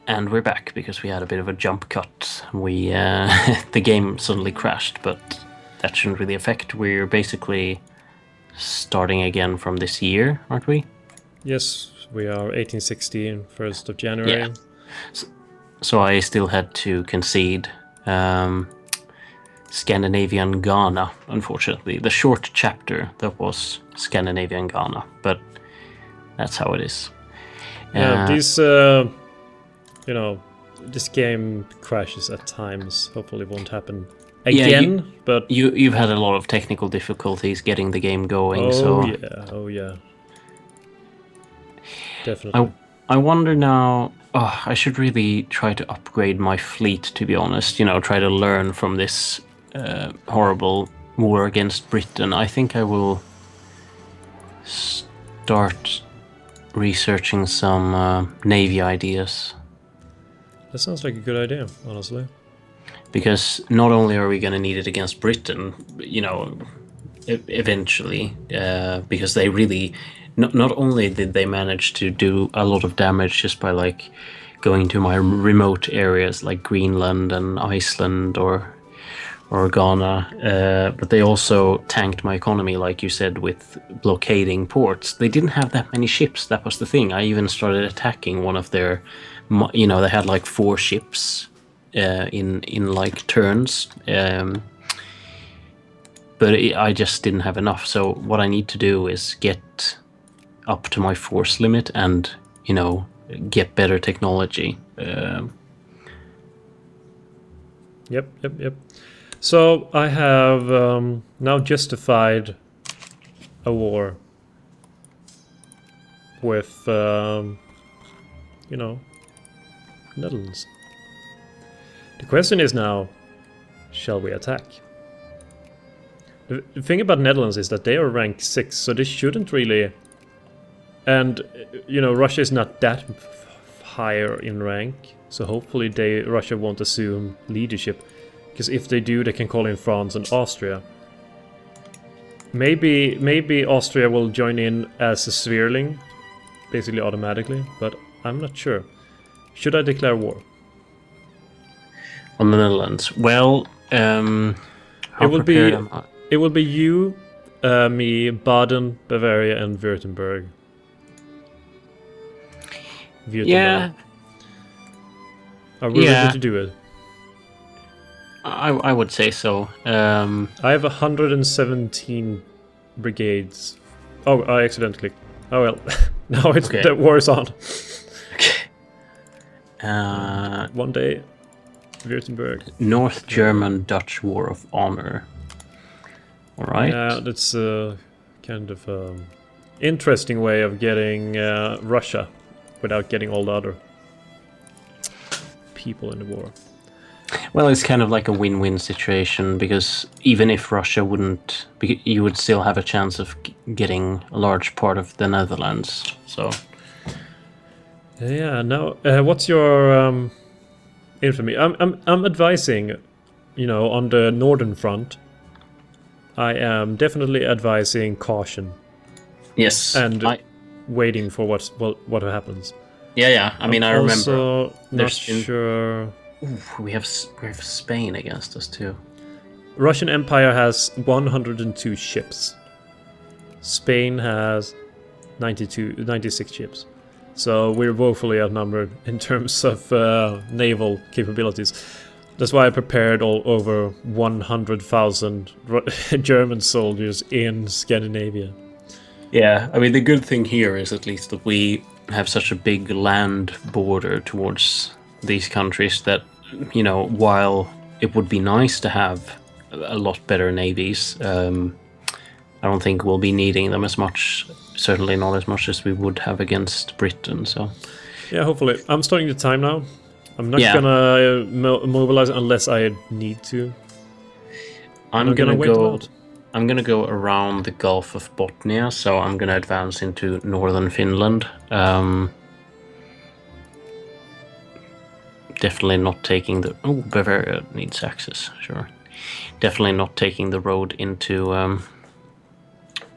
And we're back because we had a bit of a jump cut. We the game suddenly crashed, but that shouldn't really affect. We're basically starting again from this year, aren't we? Yes, we are 1816, 1st of January. Yeah. So I still had to concede Scandinavian Ghana, unfortunately. The short chapter that was Scandinavian Ghana, but that's how it is. Yeah, this game crashes at times. Hopefully it won't happen again, but... You've had a lot of technical difficulties getting the game going, Oh yeah. Definitely. I wonder now... I should really try to upgrade my fleet, to be honest. Try to learn from this horrible war against Britain. I think I will start researching some navy ideas. That sounds like a good idea, honestly. Because not only are we going to need it against Britain, eventually, because they really... Not only did they manage to do a lot of damage just by going to my remote areas like Greenland and Iceland or Ghana, but they also tanked my economy, like you said, with blockading ports. They didn't have that many ships. That was the thing. I even started attacking one of their, they had 4 ships in turns. But I just didn't have enough. So what I need to do is get up to my force limit and, get better technology. Yep. So I have now justified a war with, Netherlands. The question is now, shall we attack? The thing about Netherlands is that they are ranked 6, so they shouldn't really... And, Russia is not that higher in rank, so hopefully Russia won't assume leadership. Because if they do, they can call in France and Austria. Maybe Austria will join in as a Sweerling, basically automatically, but I'm not sure. Should I declare war? On the Netherlands? Well, it will be you, me, Baden, Bavaria, and Württemberg. Yeah. Are we ready to do it? I would say so. I have 117 brigades. Oh, I accidentally clicked. Oh well, now it's the war is on. Okay. One day, Württemberg. North German-Dutch War of Honor. All right. Yeah, that's a kind of interesting way of getting Russia without getting all the other people in the war. Well, it's kind of like a win-win situation, because even if Russia wouldn't, you would still have a chance of getting a large part of the Netherlands. So. Yeah. Now, what's your infamy? I'm advising, on the northern front. I am definitely advising caution. Yes. And waiting for what happens. Yeah. I mean, I remember. Also, not sure. Ooh, we have Spain against us too. Russian Empire has 102 ships. Spain has 96 ships. So we're woefully outnumbered in terms of naval capabilities. That's why I prepared all over 100,000 German soldiers in Scandinavia. Yeah, I mean, the good thing here is at least that we have such a big land border towards these countries that, while it would be nice to have a lot better navies, I don't think we'll be needing them as much, certainly not as much as we would have against Britain, so... Yeah, hopefully. I'm starting the time now. I'm not gonna mobilize unless I need to. I'm gonna go around the Gulf of Bothnia, so I'm gonna advance into northern Finland. Definitely not taking the... Oh, Bavaria needs access, sure. Definitely not taking the road into...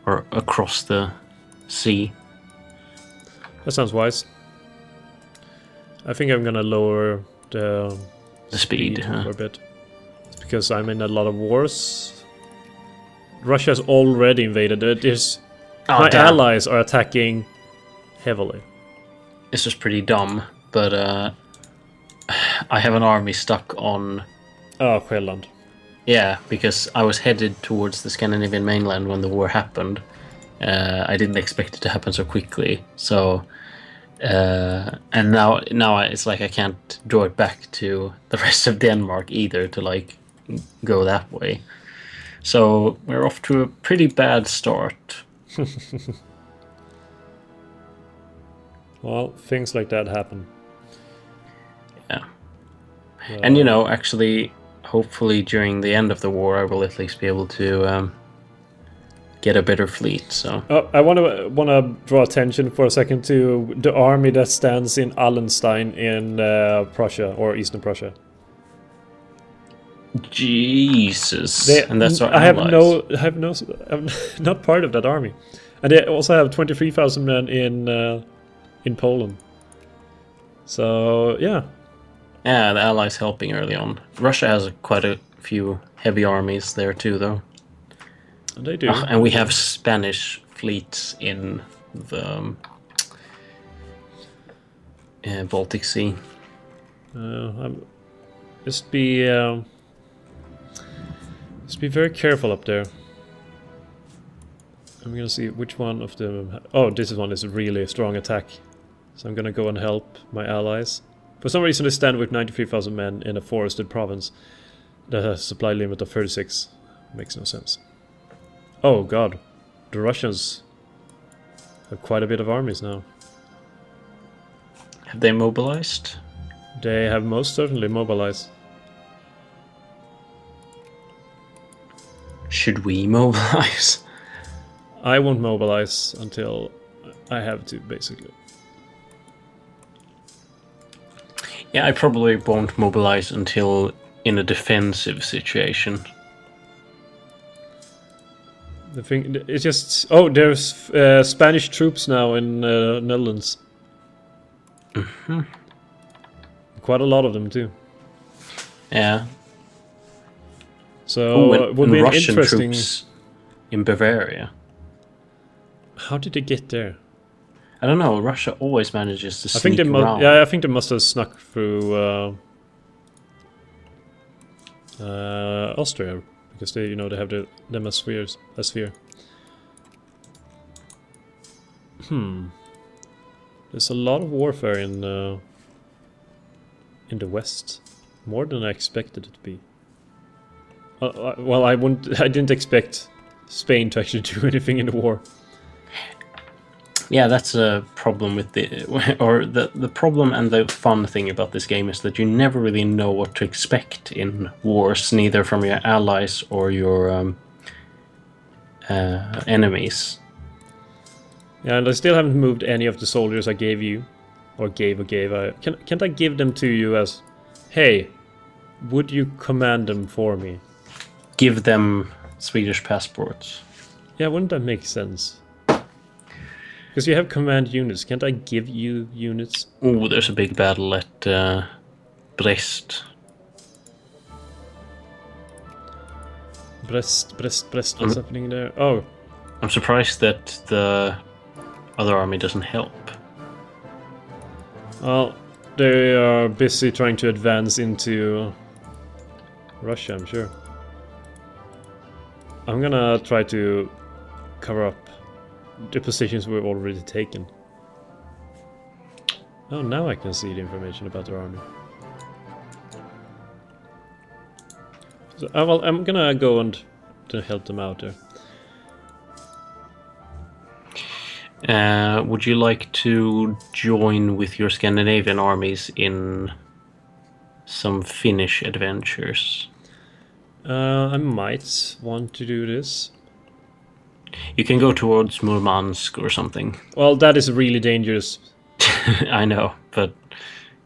or across the sea. That sounds wise. I think I'm gonna lower the speed, huh? for a bit. It's because I'm in a lot of wars. Russia's already invaded. My allies are attacking heavily. This was pretty dumb, but I have an army stuck on... Oh, Sjælland. Yeah, because I was headed towards the Scandinavian mainland when the war happened. I didn't expect it to happen so quickly, so... and now it's like I can't draw it back to the rest of Denmark either to like go that way. So we're off to a pretty bad start. Well, things like that happen. Yeah. And you know, actually, hopefully during the end of the war, I will at least be able to get a better fleet. So I want to draw attention for a second to the army that stands in Allenstein in Prussia or Eastern Prussia. Jesus, and that's our allies. I'm not part of that army, and they also have 23,000 men in Poland. So yeah, the allies helping early on. Russia has quite a few heavy armies there too, though. They do, and we have Spanish fleets in the Baltic Sea. Just be very careful up there. I'm gonna see which one of them. Oh, this one is a really strong attack. So I'm gonna go and help my allies. For some reason, they stand with 93,000 men in a forested province that has a supply limit of 36. Makes no sense. Oh god, the Russians have quite a bit of armies now. Have they mobilized? They have most certainly mobilized. Should we mobilize? I won't mobilize until I have to, basically. Yeah, I probably won't mobilize until in a defensive situation. The thing, it's just... Oh, there's Spanish troops now in Netherlands. Mm-hmm. Quite a lot of them, too. Yeah. So it would be Russian interesting... troops in Bavaria. How did they get there? I don't know. Russia always manages to sneak I think they around. I think they must have snuck through Austria, because they, they have them as spheres. A sphere. There's a lot of warfare in the West, more than I expected it to be. Well, I didn't expect Spain to actually do anything in the war. Yeah, that's a problem with the problem and the fun thing about this game is that you never really know what to expect in wars, neither from your allies or your enemies. Yeah, and I still haven't moved any of the soldiers I gave you, or gave. Can't I give them to you as, hey, would you command them for me? Give them Swedish passports. Yeah, wouldn't that make sense? Because you have command units. Can't I give you units? Oh, there's a big battle at Brest. Brest. What's happening there? Oh. I'm surprised that the other army doesn't help. Well, they are busy trying to advance into Russia, I'm sure. I'm gonna try to cover up the positions we've already taken. Oh, now I can see the information about their army. So, well, I'm gonna go and to help them out there. Would you like to join with your Scandinavian armies in some Finnish adventures? I might want to do this. You can go towards Murmansk or something. Well, that is really dangerous. I know, but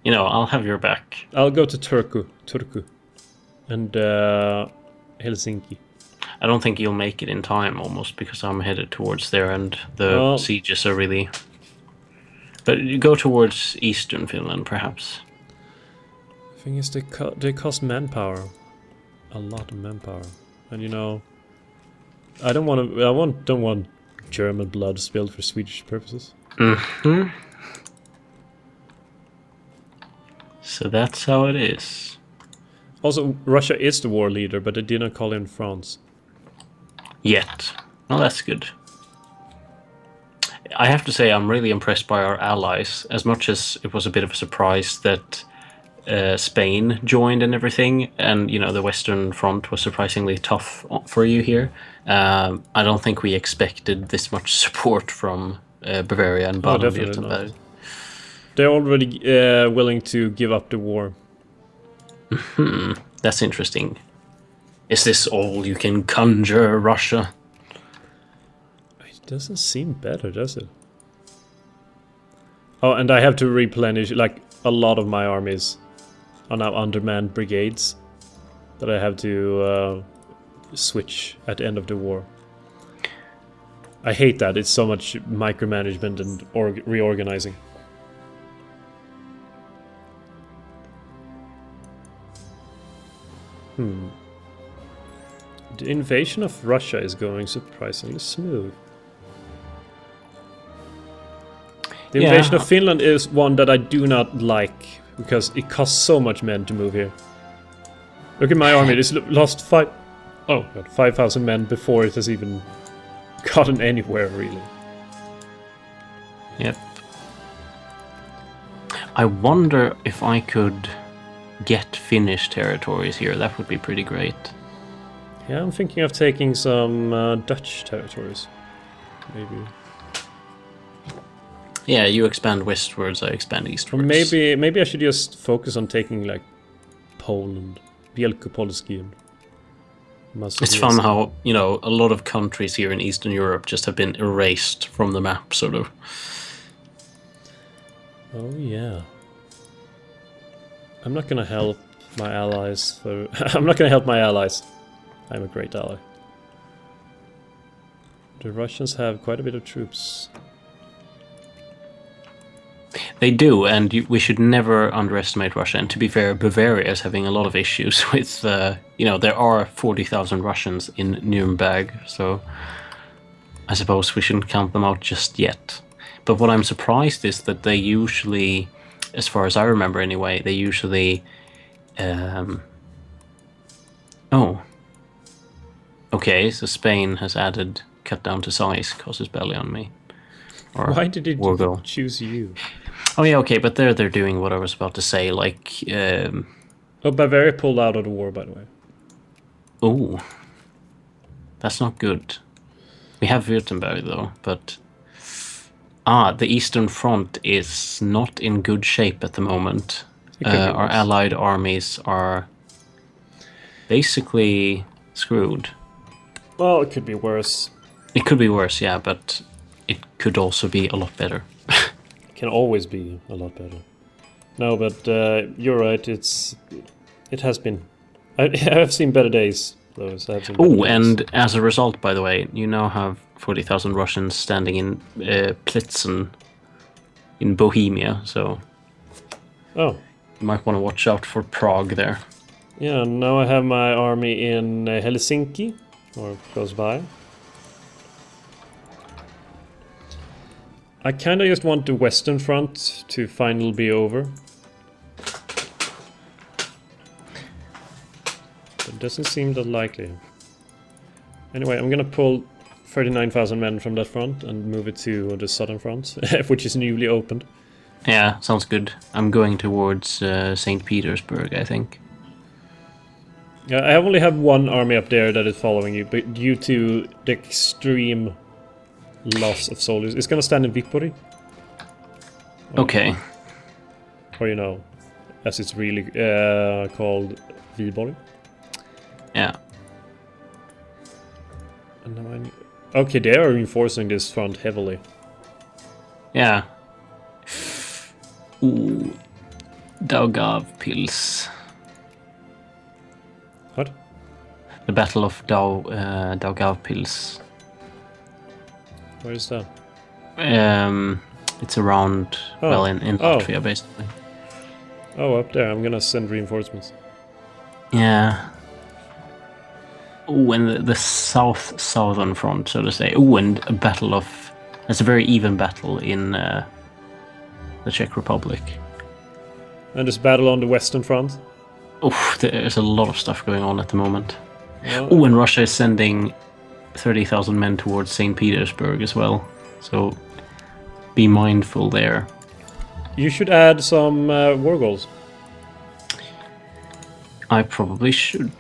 I'll have your back. I'll go to Turku, and Helsinki. I don't think you'll make it in time, almost, because I'm headed towards there, and the sieges are really But you go towards eastern Finland, perhaps. The thing is, they cost manpower, a lot of manpower, and you know, I don't want German blood spilled for Swedish purposes. Mm-hmm. So that's how it is. Also, Russia is the war leader, but they did not call in France. Yet. Well, that's good. I have to say I'm really impressed by our allies, as much as it was a bit of a surprise that Spain joined and everything, and you know the Western Front was surprisingly tough for you here. I don't think we expected this much support from Bavaria and Baden-Württemberg. They're already willing to give up the war. That's interesting. Is this all you can conjure, Russia? It doesn't seem better, does it? Oh, and I have to replenish, like, a lot of my armies are now undermanned brigades that I have to switch at the end of the war. I hate that. It's so much micromanagement and reorganizing. The invasion of Russia is going surprisingly smooth. The invasion of Finland is one that I do not like, because it costs so much men to move here. Look at my army, it's lost 5,000 men before it has even gotten anywhere, really. Yep. I wonder if I could get Finnish territories here. That would be pretty great. Yeah, I'm thinking of taking some Dutch territories. Maybe. Yeah, you expand westwards, I expand eastwards. Or maybe I should just focus on taking, like, Poland, Wielkopolski, and Macedonia. It's fun how, you know, a lot of countries here in Eastern Europe just have been erased from the map, sort of. Oh, yeah. I'm not gonna help my allies for... I'm not gonna help my allies. I'm a great ally. The Russians have quite a bit of troops. They do, and we should never underestimate Russia. And to be fair, Bavaria is having a lot of issues with, you know, there are 40,000 Russians in Nuremberg, so I suppose we shouldn't count them out just yet. But what I'm surprised is that they usually, as far as I remember anyway, they usually... Oh. Okay, so Spain has added cut down to size, causes belly on me. Or why did it choose you? Oh yeah, okay, but they're doing what I was about to say, like... Oh, Bavaria pulled out of the war, by the way. Oh. That's not good. We have Württemberg, though, but... the Eastern Front is not in good shape at the moment. Our allied armies are basically screwed. Well, it could be worse. It could be worse, yeah, but it could also be a lot better. It can always be a lot better. No, but you're right. It has been. I have seen better days, though. Oh, and as a result, by the way, you now have 40,000 Russians standing in Plitzen in Bohemia. So, you might want to watch out for Prague there. Yeah, now I have my army in Helsinki, or close by. I kind of just want the Western Front to finally be over. But it doesn't seem that likely. Anyway, I'm gonna pull 39,000 men from that front and move it to the Southern Front, which is newly opened. Yeah, sounds good. I'm going towards St. Petersburg, I think. I only have one army up there that is following you, but due to the extreme loss of soldiers, it's gonna stand in Viipuri. Okay. Or, you know, as it's really called, Viborg. Yeah. And now okay, they are reinforcing this front heavily. Yeah. Ooh. Daugavpils. What? The Battle of Daugavpils. Where is that? It's around, well, in Oh. Latvia, basically. Oh, up there. I'm gonna send reinforcements. Yeah. Oh, and the southern front, so to say. Oh, and a battle of... It's a very even battle in the Czech Republic. And this battle on the western front. Oh, there's a lot of stuff going on at the moment. Well, Oh, and Russia is sending 30,000 men towards St. Petersburg as well. So be mindful there. you should add some war goals. I probably should.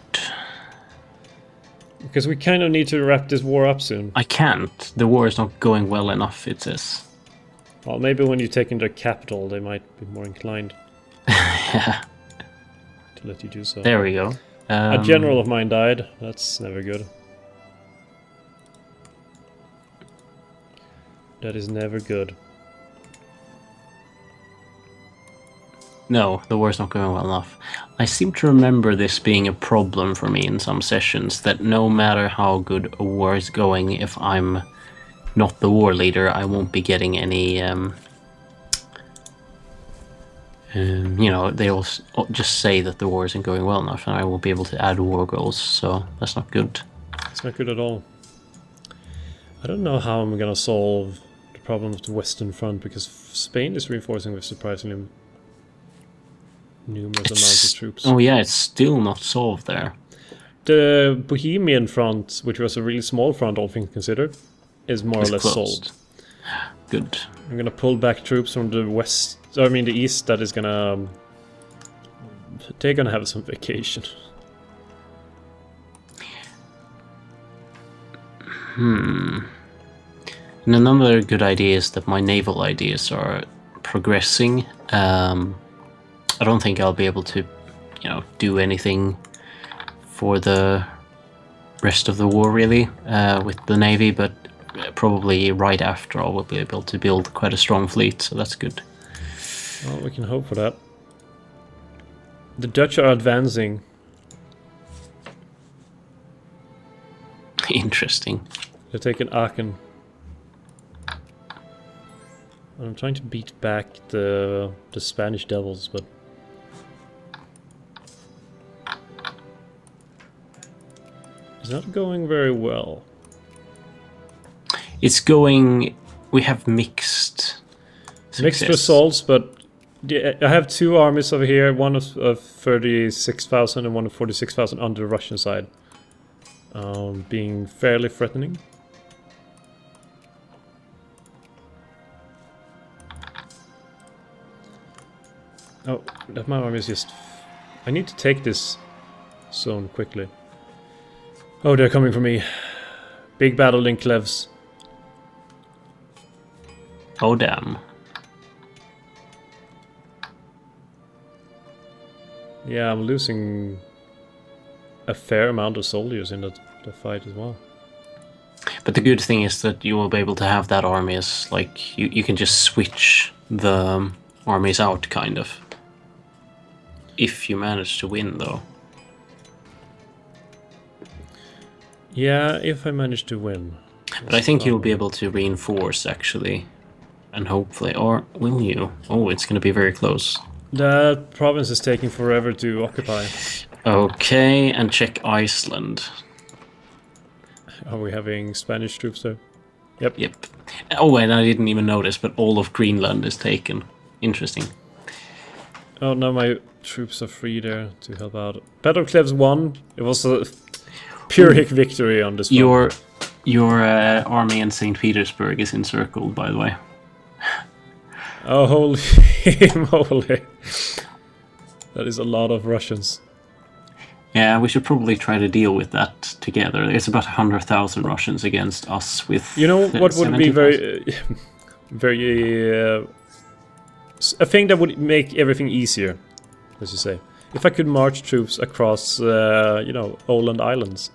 Because we kind of need to wrap this war up soon. I can't. The war is not going well enough, it says. Well, maybe when you take in their capital, they might be more inclined Yeah. to let you do so. There we go. A general of mine died. That's never good. That is never good. No, the war's not going well enough. I seem to remember this being a problem for me in some sessions, that no matter how good a war is going, if I'm not the war leader, I won't be getting any... you know, they'll just say that the war isn't going well enough, and I won't be able to add war goals, so that's not good. It's not good at all. I don't know how I'm gonna solve the problem of the Western Front, because Spain is reinforcing with surprisingly numerous amounts of troops. Oh yeah, it's still not solved there. The Bohemian Front, which was a really small front, all things considered, is more It's or less closed. solved. Good. I'm gonna pull back troops from the west, I mean the east, that is gonna... they're gonna have some vacation. And another good idea is that my naval ideas are progressing. I don't think I'll be able to, you know, do anything for the rest of the war really with the navy, but probably right after I will be able to build quite a strong fleet, so that's good. Well, we can hope for that. The Dutch are advancing. Interesting. They're taking Aachen. I'm trying to beat back the Spanish devils, but it's not going very well. It's going... We have mixed Mixed success. results, but I have two armies over here, one of 36,000 and one of 46,000 on the Russian side. Being fairly threatening. Oh, that my army is just... I need to take this zone quickly. Oh, they're coming for me. Big battle in Klevs. Oh damn. Yeah, I'm losing a fair amount of soldiers in the fight as well. But the good thing is that you will be able to have that army as, like, you can just switch the armies out, kind of. If you manage to win, though. Yeah, if I manage to win. But I think you'll be able to reinforce, actually. And hopefully... Or will you? Oh, it's going to be very close. That province is taking forever to occupy. Okay, and check Iceland. Are we having Spanish troops there? Yep. Yep. Oh, and I didn't even notice, but all of Greenland is taken. Interesting. Oh, now my troops are free there to help out. Battle of Klevs won. It was a Pyrrhic victory on this one. Your army in St. Petersburg is encircled, by the way. Oh, holy moly. That is a lot of Russians. Yeah, we should probably try to deal with that together. It's about 100,000 Russians against us with... You know what would be 70,000? very... a thing that would make everything easier, as you say. If I could march troops across, you know, Åland Islands.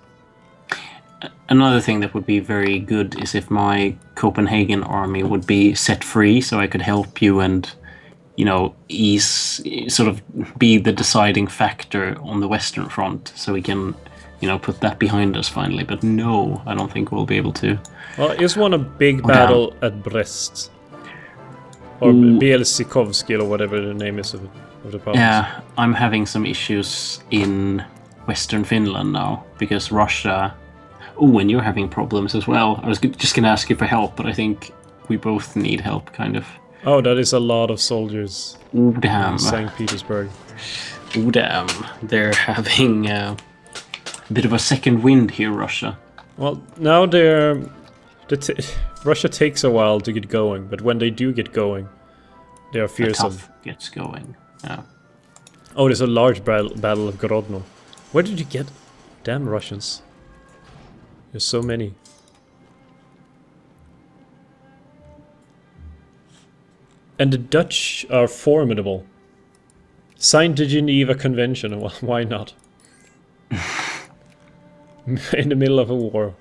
Another thing that would be very good is if my Copenhagen army would be set free, so I could help you and, you know, sort of be the deciding factor on the Western Front, so we can, you know, put that behind us finally. But no, I don't think we'll be able to. Well, I just won a big battle at Brest. Or Ooh. Bielsikovsky, or whatever the name is of the province. Yeah, I'm having some issues in Western Finland now because Russia. Oh, and you're having problems as well. I was just going to ask you for help, but I think we both need help, kind of. Oh, that is a lot of soldiers Oh, in damn. St. Petersburg. Oh, damn. They're having a bit of a second wind here, Russia. Well, now Russia takes a while to get going, but when they do get going, they are fearsome. The tough gets going. Yeah. Oh, there's a large battle of Grodno. Where did you get? Damn Russians. There's so many. And the Dutch are formidable. Signed the Geneva Convention, well, why not? In the middle of a war.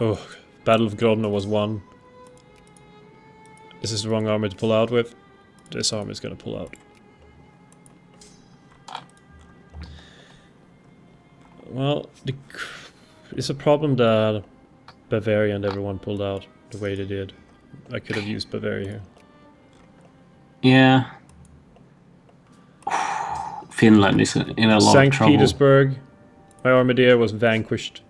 Oh, Battle of Grodno was won. This is the wrong army to pull out with. This army is gonna pull out. Well, it's a problem that Bavaria and everyone pulled out the way they did. I could have used Bavaria here. Yeah. Finland is in a lot of St. trouble. Petersburg, my army there was vanquished.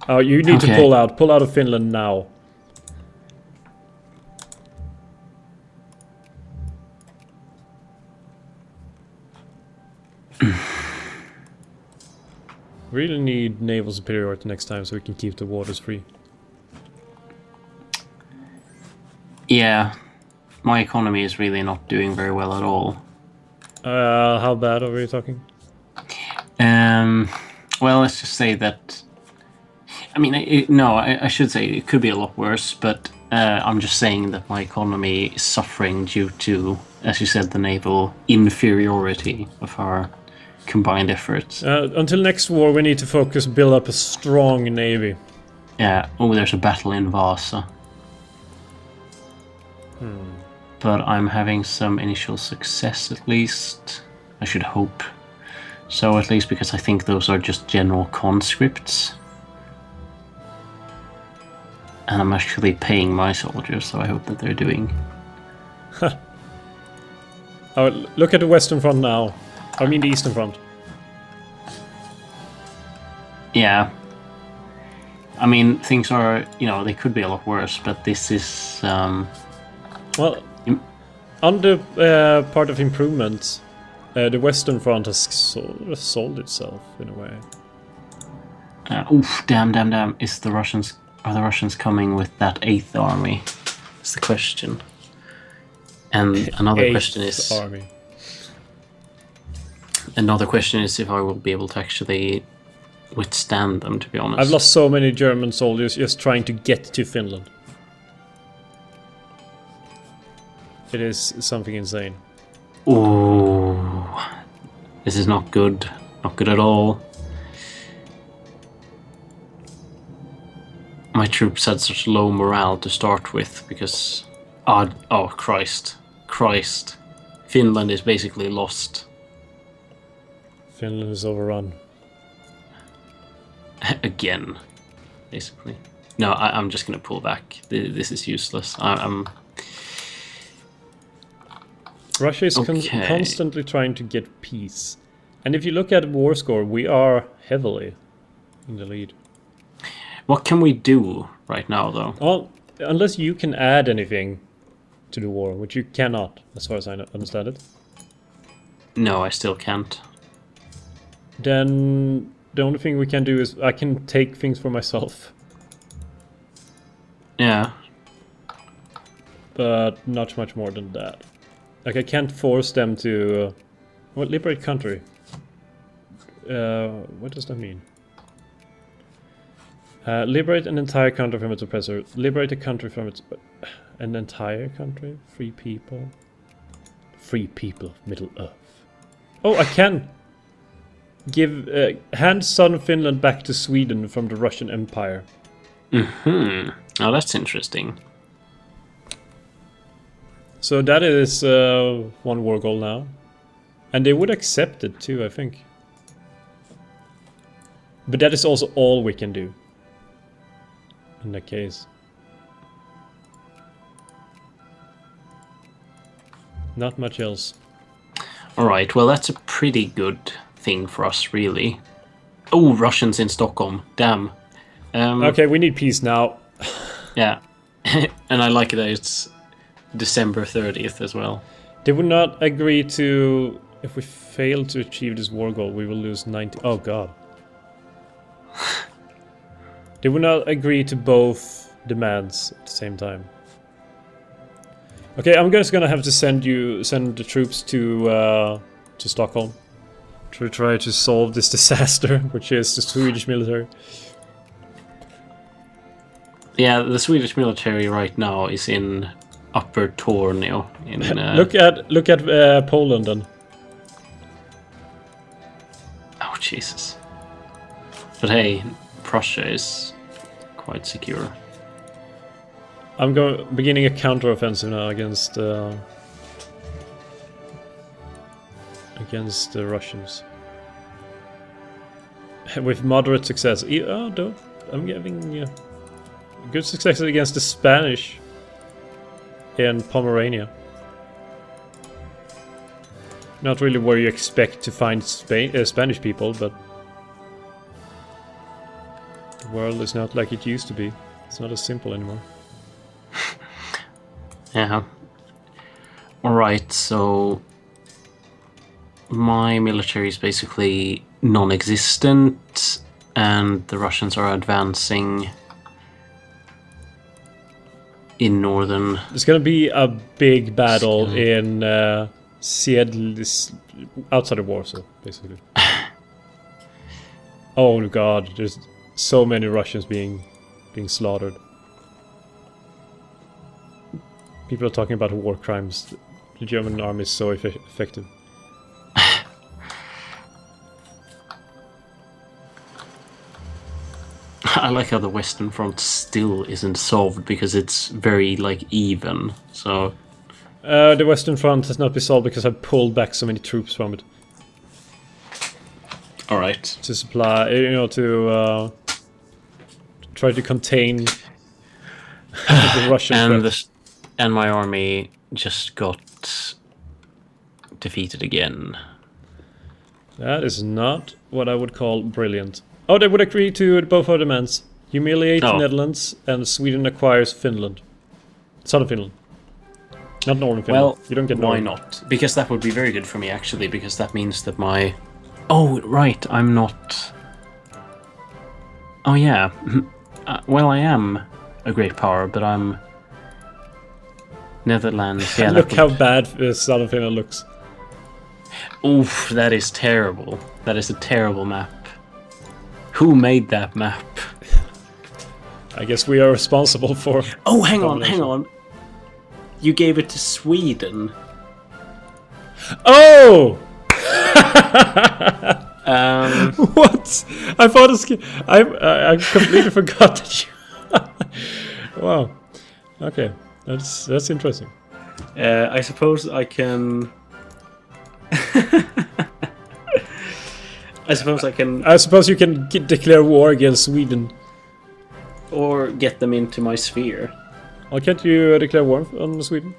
Oh, you need to pull out. Pull out of Finland now. Really need naval superiority next time so we can keep the waters free. Yeah. My economy is really not doing very well at all. How bad are we talking? Well, let's just say that. I mean, I should say it could be a lot worse, but I'm just saying that my economy is suffering due to, as you said, the naval inferiority of our combined efforts. Until next war, we need to build up a strong navy. Yeah. Oh, there's a battle in Vasa. But I'm having some initial success, at least. I should hope. So, at least because I think those are just general conscripts. And I'm actually paying my soldiers, so I hope that they're doing. Oh, look at the Western Front now. I mean the Eastern Front. Yeah. I mean, things are, they could be a lot worse, but this is... Well, on the part of improvements, the Western Front has sort of sold itself, in a way. Oof, damn. Are the Russians coming with that 8th army? That's the question. And another question is... army. Another question is if I will be able to actually withstand them, to be honest. I've lost so many German soldiers just trying to get to Finland. It is something insane. Oh, this is not good. Not good at all. My troops had such low morale to start with because... Oh, Christ. Finland is basically lost. Finland is overrun. Again, basically. No, I'm just going to pull back. This is useless. Russia is constantly trying to get peace. And if you look at war score, we are heavily in the lead. What can we do right now, though? Well, unless you can add anything to the war, which you cannot, as far as I understand it. No, I still can't. Then the only thing we can do is I can take things for myself. Yeah. But not much more than that. Like, I can't force them to... liberate country. What does that mean? Liberate an entire country from its oppressor. Liberate a country from its... An entire country? Free people? Free people of Middle Earth. Oh, I can! Hand southern Finland back to Sweden from the Russian Empire. Oh, that's interesting. So that is one war goal now. And they would accept it too, I think. But that is also all we can do. In that case. Not much else. Alright, well that's a pretty good thing for us, really. Oh, Russians in Stockholm. Damn. Okay, we need peace now. Yeah. And I like that it's December 30th as well. They would not agree to... If we fail to achieve this war goal, we will lose 90... Oh god. They would not agree to both demands at the same time. Okay, I'm just gonna have to send the troops to Stockholm to try to solve this disaster, which is the Swedish military. Yeah, the Swedish military right now is in Upper Tornio. In look at Poland then. Oh Jesus! But hey, Prussia is quite secure. I'm beginning a counter-offensive now against the Russians. With moderate success. Oh, no, I'm having good success against the Spanish in Pomerania. Not really where you expect to find Spanish people, but the world is not like it used to be. It's not as simple anymore. Yeah. Alright, so my military is basically non-existent, and the Russians are advancing in northern... There's gonna be a big battle in Seattle, outside of Warsaw, basically. Oh god, there's so many Russians being slaughtered. People are talking about war crimes. The German army is so effective. I like how the Western Front still isn't solved because it's very, like, even, so... The Western Front has not been solved because I've pulled back so many troops from it. Alright. To supply, to try to contain the Russian threat. And my army just got defeated again. That is not what I would call brilliant. Oh, they would agree to both our demands. Humiliate the Netherlands, and Sweden acquires Finland. Southern Finland. Not Northern Finland. Well, you don't get why Northern. not? Because that would be very good for me, actually, because that means that my... Oh, right, I'm not... Oh, yeah. Well, I am a great power, but I'm... Netherlands, yeah. Look how bad Southern Finland looks. Oof, that is terrible. That is a terrible map. Who made that map? I guess we are responsible for... Oh, hang on. You gave it to Sweden. Oh! What? I thought I completely forgot that you... Wow. Okay. That's interesting. I suppose I can... I suppose you can declare war against Sweden. Or get them into my sphere. Well, can't you declare war on Sweden?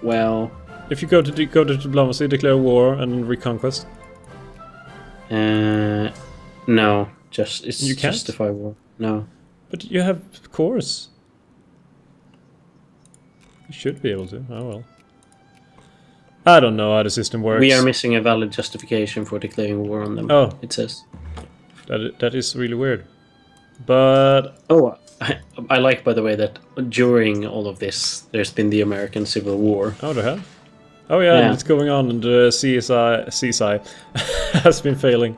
Well... If you go to diplomacy, declare war and reconquest. No. It's you can't? justify war. No. But you have cores. You should be able to. Oh well. I don't know how the system works. We are missing a valid justification for declaring war on them. Oh. It says. That is really weird. But... Oh, I like, by the way, that during all of this, there's been the American Civil War. Oh, the hell? Oh yeah, and it's going on, and the CSI has been failing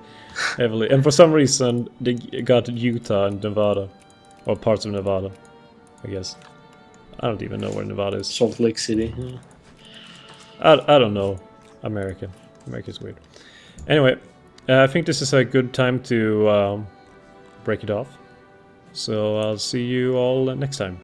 heavily. And for some reason, they got Utah and Nevada. Or parts of Nevada, I guess. I don't even know where Nevada is. Salt Lake City. Yeah. I don't know. America's weird. Anyway, I think this is a good time to break it off. So I'll see you all next time.